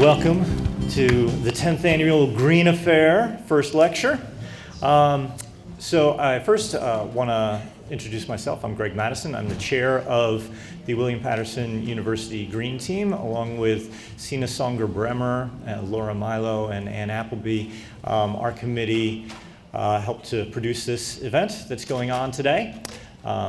Welcome to the 10th Annual Green Affair first lecture. So I first want to introduce myself. I'm Greg Madison. I'm the chair of the William Patterson University Green Team, along with Sina Songer-Bremer, Laura Milo, and Ann Appleby. Our committee helped to produce this event that's going on today.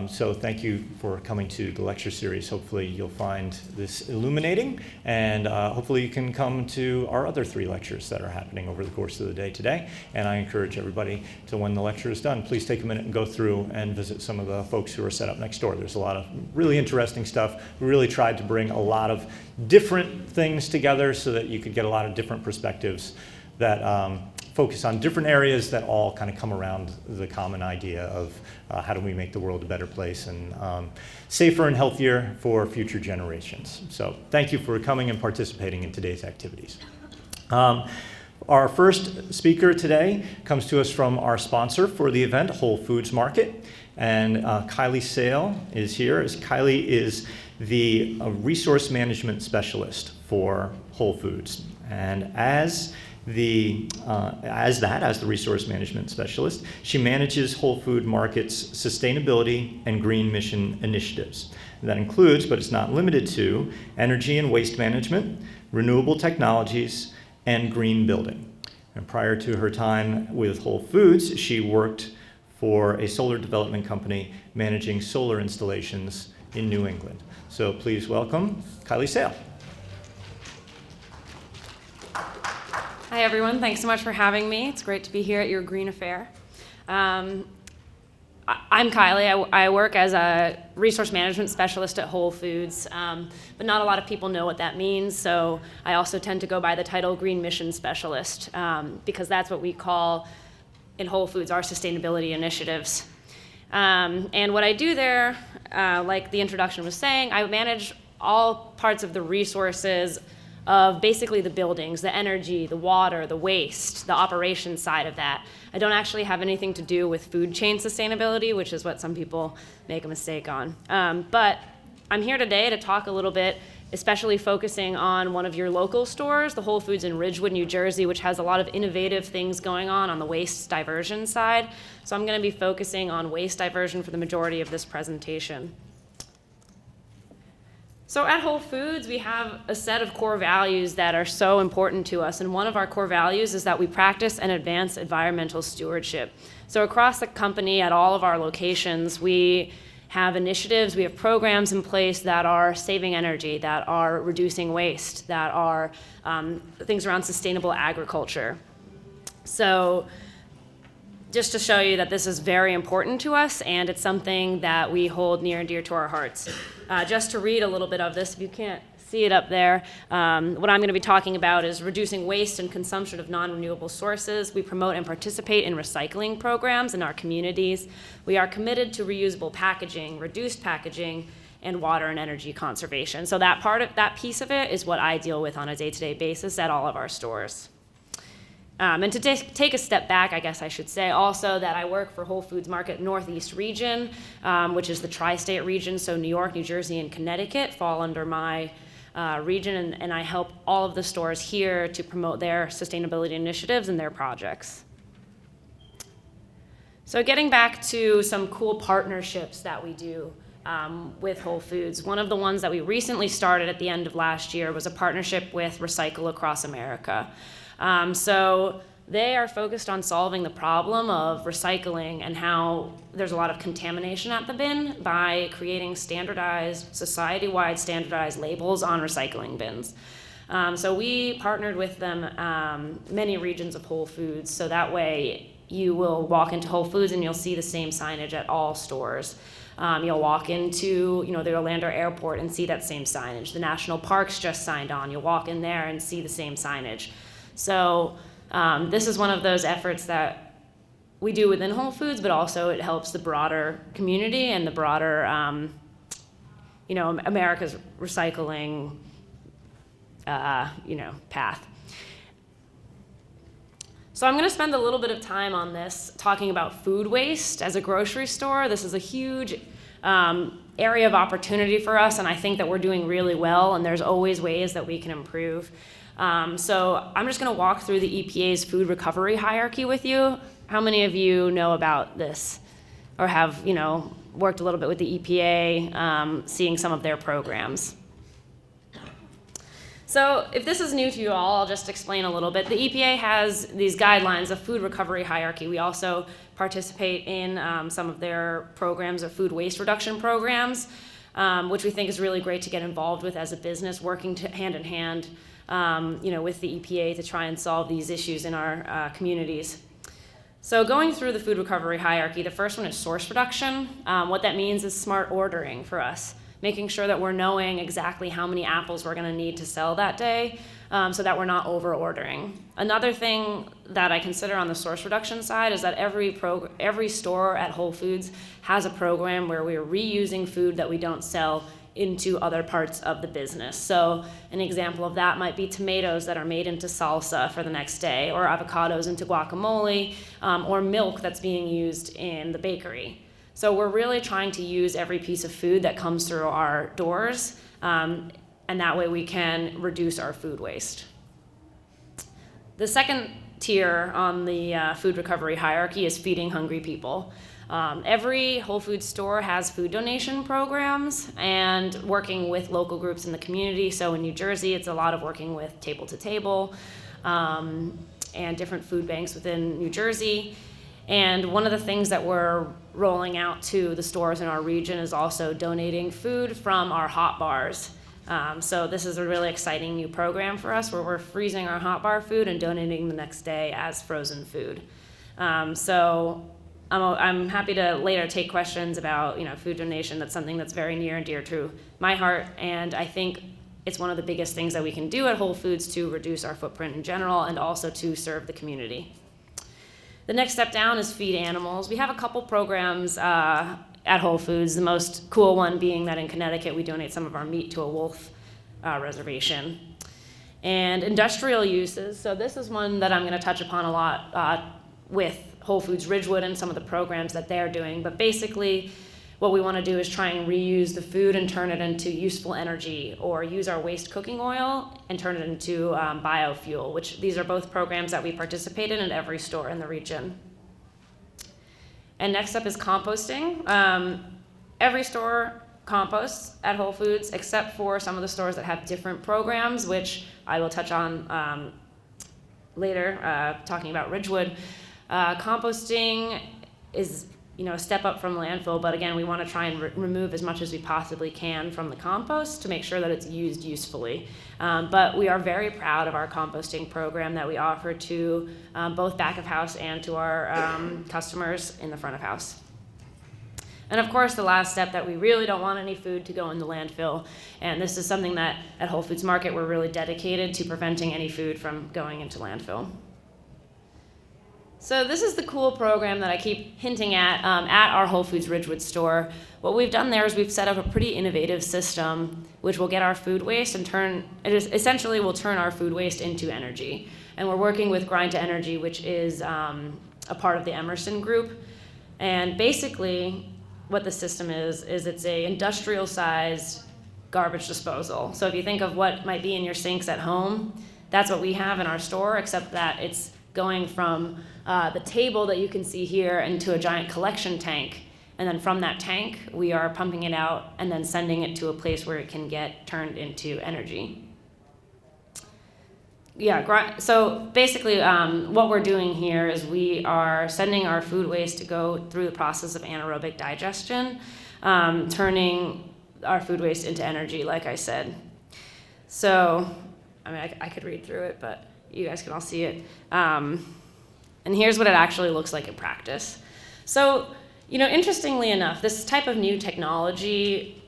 So thank you for coming to the lecture series. Hopefully you'll find this illuminating, and hopefully you can come to our other 3 lectures that are happening over the course of the day today. And I encourage everybody to, when the lecture is done, please take a minute and go through and visit some of the folks who are set up next door. There's a lot of really interesting stuff. We really tried to bring a lot of different things together so that you could get a lot of different perspectives that focus on different areas that all kind of come around the common idea of how do we make the world a better place and safer and healthier for future generations. So thank you for coming and participating in today's activities. Our first speaker today comes to us from our sponsor for the event, Whole Foods Market. And Kylie Sale is here. Kylie is the resource management specialist for Whole Foods. And as the resource management specialist, she manages Whole Food Market's sustainability and green mission initiatives. That includes, but it's not limited to, energy and waste management, renewable technologies, and green building. And prior to her time with Whole Foods, she worked for a solar development company managing solar installations in New England. So please welcome Kylie Sale. Hi everyone, thanks so much for having me. It's great to be here at your Green Affair. I'm Kylie. I work as a resource management specialist at Whole Foods, but not a lot of people know what that means, so I also tend to go by the title Green Mission Specialist, because that's what we call in Whole Foods our sustainability initiatives. And what I do there, like the introduction was saying, I manage all parts of the resources of basically the buildings, the energy, the water, the waste, the operations side of that. I don't actually have anything to do with food chain sustainability, which is what some people make a mistake on. But I'm here today to talk a little bit, especially focusing on one of your local stores, the Whole Foods in Ridgewood, New Jersey, which has a lot of innovative things going on the waste diversion side. So I'm going to be focusing on waste diversion for the majority of this presentation. So at Whole Foods, we have a set of core values that are so important to us, and one of our core values is that we practice and advance environmental stewardship. So across the company, at all of our locations, we have initiatives, we have programs in place that are saving energy, that are reducing waste, that are things around sustainable agriculture. So just to show you that this is very important to us, and it's something that we hold near and dear to our hearts. Just to read a little bit of this, if you can't see it up there, what I'm going to be talking about is reducing waste and consumption of non-renewable sources. We promote and participate in recycling programs in our communities. We are committed to reusable packaging, reduced packaging, and water and energy conservation. So that piece of it is what I deal with on a day-to-day basis at all of our stores. And to take a step back, I guess I should say also that I work for Whole Foods Market Northeast region, which is the tri-state region, so New York, New Jersey, and Connecticut fall under my region, and I help all of the stores here to promote their sustainability initiatives and their projects. So getting back to some cool partnerships that we do with Whole Foods. One of the ones that we recently started at the end of last year was a partnership with Recycle Across America. So they are focused on solving the problem of recycling and how there's a lot of contamination at the bin by creating standardized, society-wide standardized labels on recycling bins. So we partnered with them, many regions of Whole Foods, so that way you will walk into Whole Foods and you'll see the same signage at all stores. You'll walk into the Orlando airport and see that same signage. The national parks just signed on. You'll walk in there and see the same signage. So this is one of those efforts that we do within Whole Foods, but also it helps the broader community and the broader, America's recycling, path. So I'm going to spend a little bit of time on this talking about food waste as a grocery store. This is a huge area of opportunity for us, and I think that we're doing really well, and there's always ways that we can improve. So I'm just going to walk through the EPA's food recovery hierarchy with you. How many of you know about this or have, worked a little bit with the EPA, seeing some of their programs? So if this is new to you all, I'll just explain a little bit. The EPA has these guidelines of food recovery hierarchy. We also participate in some of their programs or food waste reduction programs, which we think is really great to get involved with as a business, working hand in hand with the EPA to try and solve these issues in our communities. So going through the food recovery hierarchy, the first one is source reduction. What that means is smart ordering for us, making sure that we're knowing exactly how many apples we're going to need to sell that day, so that we're not over-ordering. Another thing that I consider on the source reduction side is that every store at Whole Foods has a program where we're reusing food that we don't sell into other parts of the business. So an example of that might be tomatoes that are made into salsa for the next day, or avocados into guacamole, or milk that's being used in the bakery. So we're really trying to use every piece of food that comes through our doors, and that way we can reduce our food waste. The second tier on the food recovery hierarchy is feeding hungry people. Every Whole Foods store has food donation programs and working with local groups in the community. So in New Jersey, it's a lot of working with Table to Table and different food banks within New Jersey. And one of the things that we're rolling out to the stores in our region is also donating food from our hot bars. So this is a really exciting new program for us where we're freezing our hot bar food and donating the next day as frozen food. So I'm happy to later take questions about food donation. That's something that's very near and dear to my heart, and I think it's one of the biggest things that we can do at Whole Foods to reduce our footprint in general and also to serve the community. The next step down is feed animals. We have a couple programs at Whole Foods, the most cool one being that in Connecticut we donate some of our meat to a wolf reservation. And industrial uses, so this is one that I'm going to touch upon a lot with Whole Foods Ridgewood and some of the programs that they're doing. But basically what we want to do is try and reuse the food and turn it into useful energy, or use our waste cooking oil and turn it into biofuel, which these are both programs that we participate in at every store in the region. And next up is composting. Every store composts at Whole Foods, except for some of the stores that have different programs, which I will touch on later, talking about Ridgewood. Composting is a step up from landfill, but again, we want to try and remove as much as we possibly can from the compost to make sure that it's used usefully. But we are very proud of our composting program that we offer to both back of house and to our customers in the front of house. And of course, the last step, that we really don't want any food to go in the landfill. And this is something that at Whole Foods Market we're really dedicated to preventing any food from going into landfill. So this is the cool program that I keep hinting at our Whole Foods Ridgewood store. What we've done there is we've set up a pretty innovative system which will get our food waste and essentially will turn our food waste into energy. And we're working with Brine to Energy, which is a part of the Emerson Group. And basically what the system is it's a industrial sized garbage disposal. So if you think of what might be in your sinks at home, that's what we have in our store, except that it's going from the table that you can see here into a giant collection tank. And then from that tank, we are pumping it out and then sending it to a place where it can get turned into energy. Yeah, so basically what we're doing here is we are sending our food waste to go through the process of anaerobic digestion, turning our food waste into energy, like I said. So, I could read through it, but you guys can all see it. And here's what it actually looks like in practice. So, interestingly enough, this type of new technology,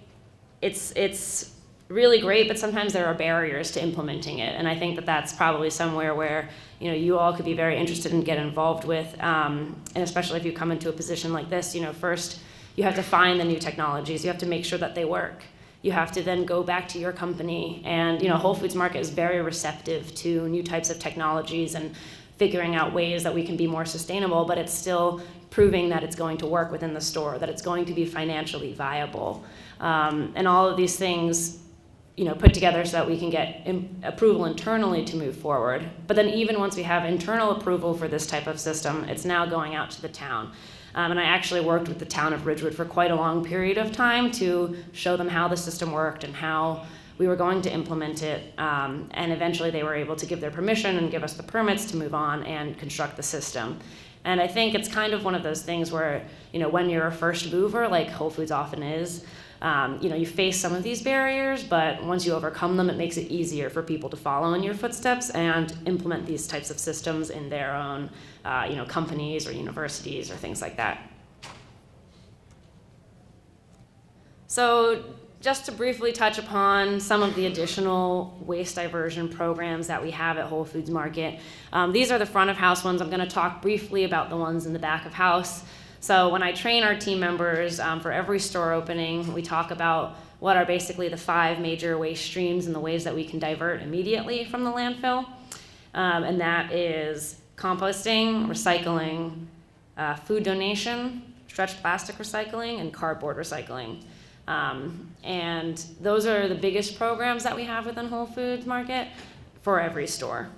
it's really great, but sometimes there are barriers to implementing it. And I think that that's probably somewhere where, you all could be very interested and get involved with. And especially if you come into a position like this, first you have to find the new technologies. You have to make sure that they work. You have to then go back to your company. And, Whole Foods Market is very receptive to new types of technologies and figuring out ways that we can be more sustainable, but it's still proving that it's going to work within the store, that it's going to be financially viable. And all of these things put together so that we can get approval internally to move forward. But then even once we have internal approval for this type of system, it's now going out to the town. And I actually worked with the town of Ridgewood for quite a long period of time to show them how the system worked and how we were going to implement it. And eventually they were able to give their permission and give us the permits to move on and construct the system. And I think it's kind of one of those things where, when you're a first mover, like Whole Foods often is, you face some of these barriers, but once you overcome them, it makes it easier for people to follow in your footsteps and implement these types of systems in their own, companies or universities or things like that. So just to briefly touch upon some of the additional waste diversion programs that we have at Whole Foods Market. These are the front of house ones. I'm going to talk briefly about the ones in the back of house. So when I train our team members for every store opening, we talk about what are basically the 5 major waste streams and the ways that we can divert immediately from the landfill. And that is composting, recycling, food donation, stretched plastic recycling, and cardboard recycling. And those are the biggest programs that we have within Whole Foods Market for every store.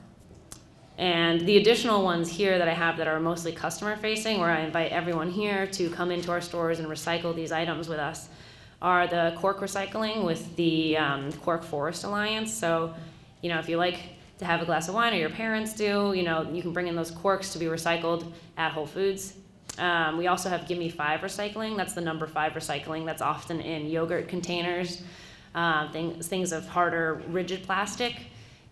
And the additional ones here that I have that are mostly customer facing, where I invite everyone here to come into our stores and recycle these items with us, are the cork recycling with the Cork Forest Alliance. So, if you like to have a glass of wine, or your parents do, you can bring in those corks to be recycled at Whole Foods. We also have Gimme 5 recycling. That's the number 5 recycling. That's often in yogurt containers, things of harder, rigid plastic.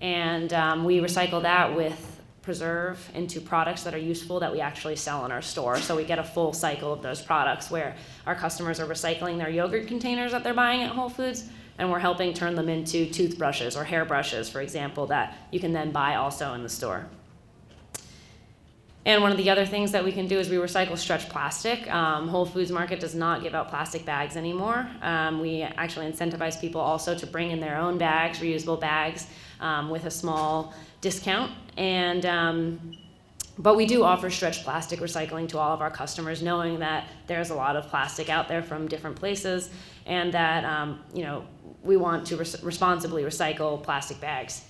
And we recycle that with preserve into products that are useful that we actually sell in our store. So we get a full cycle of those products where our customers are recycling their yogurt containers that they're buying at Whole Foods, and we're helping turn them into toothbrushes or hairbrushes, for example, that you can then buy also in the store. And one of the other things that we can do is we recycle stretched plastic. Whole Foods Market does not give out plastic bags anymore. We actually incentivize people also to bring in their own bags, reusable bags, with a small discount. But we do offer stretched plastic recycling to all of our customers, knowing that there's a lot of plastic out there from different places, and that we want to responsibly recycle plastic bags.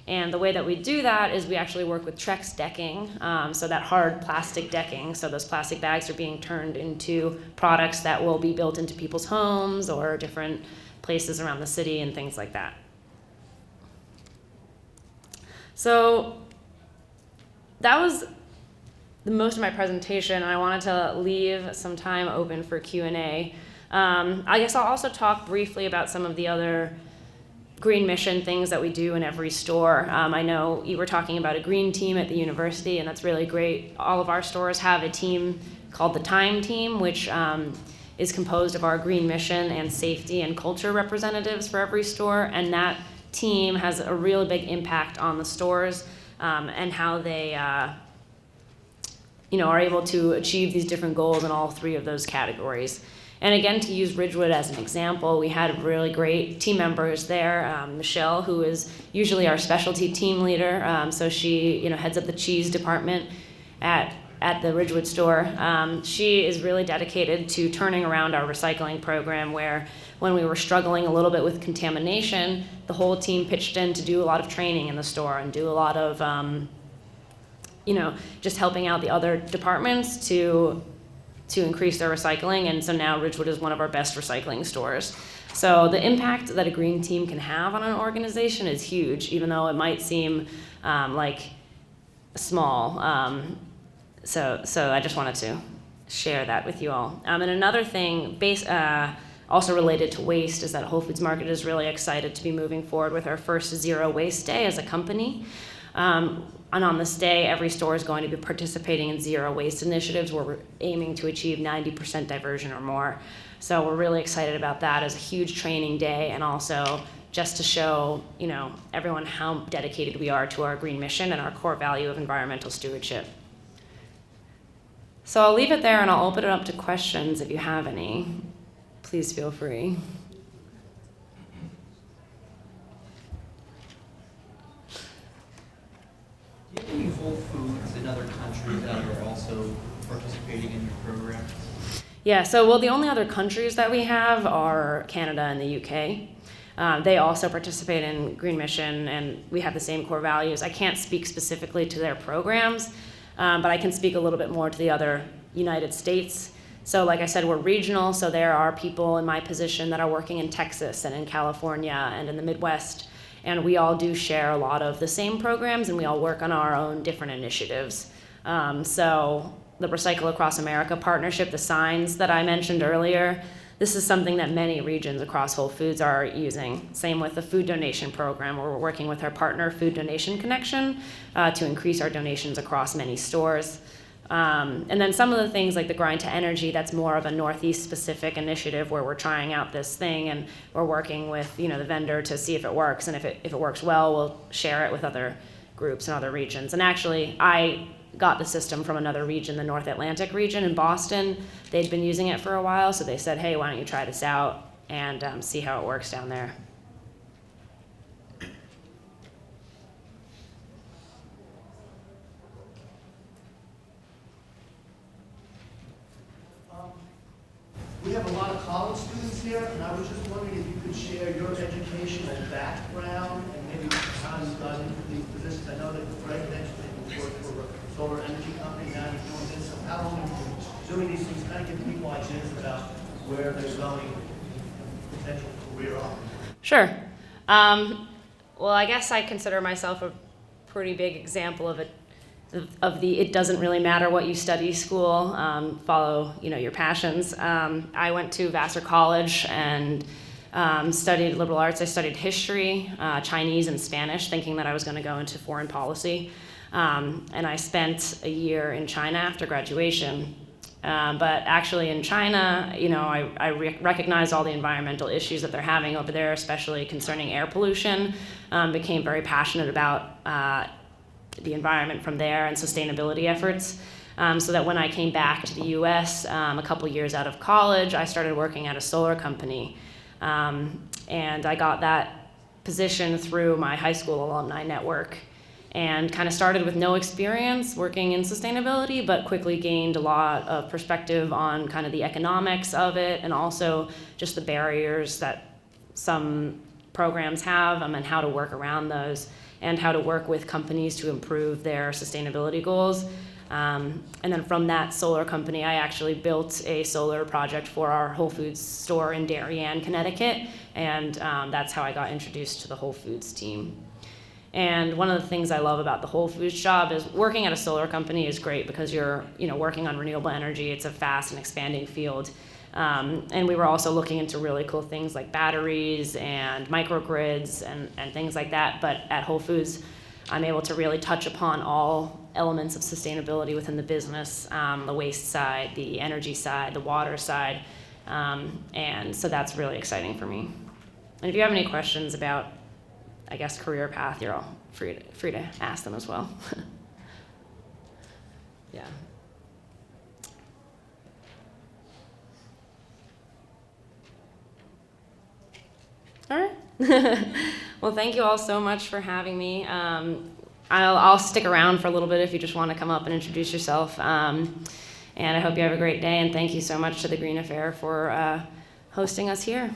And the way that we do that is we actually work with Trex decking, so that hard plastic decking. So those plastic bags are being turned into products that will be built into people's homes or different places around the city and things like that. So that was the most of my presentation. I wanted to leave some time open for Q&A. I guess I'll also talk briefly about some of the other green mission things that we do in every store. I know you were talking about a green team at the university, and that's really great. All of our stores have a team called the Time Team, which is composed of our green mission and safety and culture representatives for every store, and that team has a really big impact on the stores and how they are able to achieve these different goals in all 3 of those categories. And again, to use Ridgewood as an example, we had really great team members there. Michelle, who is usually our specialty team leader, so she heads up the cheese department at the Ridgewood store. She is really dedicated to turning around our recycling program, where when we were struggling a little bit with contamination, the whole team pitched in to do a lot of training in the store and do a lot of just helping out the other departments to increase their recycling. And so now Ridgewood is one of our best recycling stores. So the impact that a green team can have on an organization is huge, even though it might seem like small. So I just wanted to share that with you all. And another thing also related to waste is that Whole Foods Market is really excited to be moving forward with our first Zero Waste Day as a company. And on this day, every store is going to be participating in zero waste initiatives where we're aiming to achieve 90% diversion or more. So we're really excited about that as a huge training day, and also just to show everyone how dedicated we are to our green mission and our core value of environmental stewardship. So I'll leave it there and I'll open it up to questions if you have any. Please feel free. Do you have any Whole Foods in other countries that are also participating in your programs? Yeah, so the only other countries that we have are Canada and the UK. They also participate in Green Mission, and we have the same core values. I can't speak specifically to their programs, but I can speak a little bit more to the other United States. So like I said, we're regional, so there are people in my position that are working in Texas and in California and in the Midwest, and we all do share a lot of the same programs, and we all work on our own different initiatives. So the Recycle Across America partnership, the signs that I mentioned earlier, this is something that many regions across Whole Foods are using. Same with the food donation program, where we're working with our partner Food Donation Connection to increase our donations across many stores. And then some of the things like the Grind to Energy, that's more of a Northeast specific initiative where we're trying out this thing and we're working with the vendor to see if it works. And if it works well, we'll share it with other groups and other regions. And actually, I got the system from another region, the North Atlantic region in Boston. They'd been using it for a while, so they said, hey, why don't you try this out and see how it works down there. We have a lot of college students here, and I was just wondering if you could share your educational background and maybe how you got into these positions. I know that Greg mentioned that you worked for a solar energy company, now you're doing this. So how long have you been doing these things? Kind of give people ideas about where they're going, potential career opportunities. Sure. Well, I guess I consider myself a pretty big example of it doesn't really matter what you study school, follow your passions. I went to Vassar College and studied liberal arts. I studied history, Chinese and Spanish, thinking that I was going to go into foreign policy. And I spent a year in China after graduation. But actually in China, I recognized all the environmental issues that they're having over there, especially concerning air pollution. Became very passionate about the environment from there and sustainability efforts. So that when I came back to the US a couple years out of college, I started working at a solar company. And I got that position through my high school alumni network and kind of started with no experience working in sustainability, but quickly gained a lot of perspective on kind of the economics of it and also just the barriers that some programs have and how to work around those and how to work with companies to improve their sustainability goals. And then from that solar company, I actually built a solar project for our Whole Foods store in Darien, Connecticut, and that's how I got introduced to the Whole Foods team. And one of the things I love about the Whole Foods job is working at a solar company is great because you're working on renewable energy. It's a fast and expanding field. And we were also looking into really cool things like batteries and microgrids and things like that. But at Whole Foods, I'm able to really touch upon all elements of sustainability within the business, the waste side, the energy side, the water side. And so that's really exciting for me. And if you have any questions about, I guess, career path, you're all free to ask them as well. Yeah. All right. Well, thank you all so much for having me. I'll stick around for a little bit if you just want to come up and introduce yourself. And I hope you have a great day. And thank you so much to the Green Affair for hosting us here.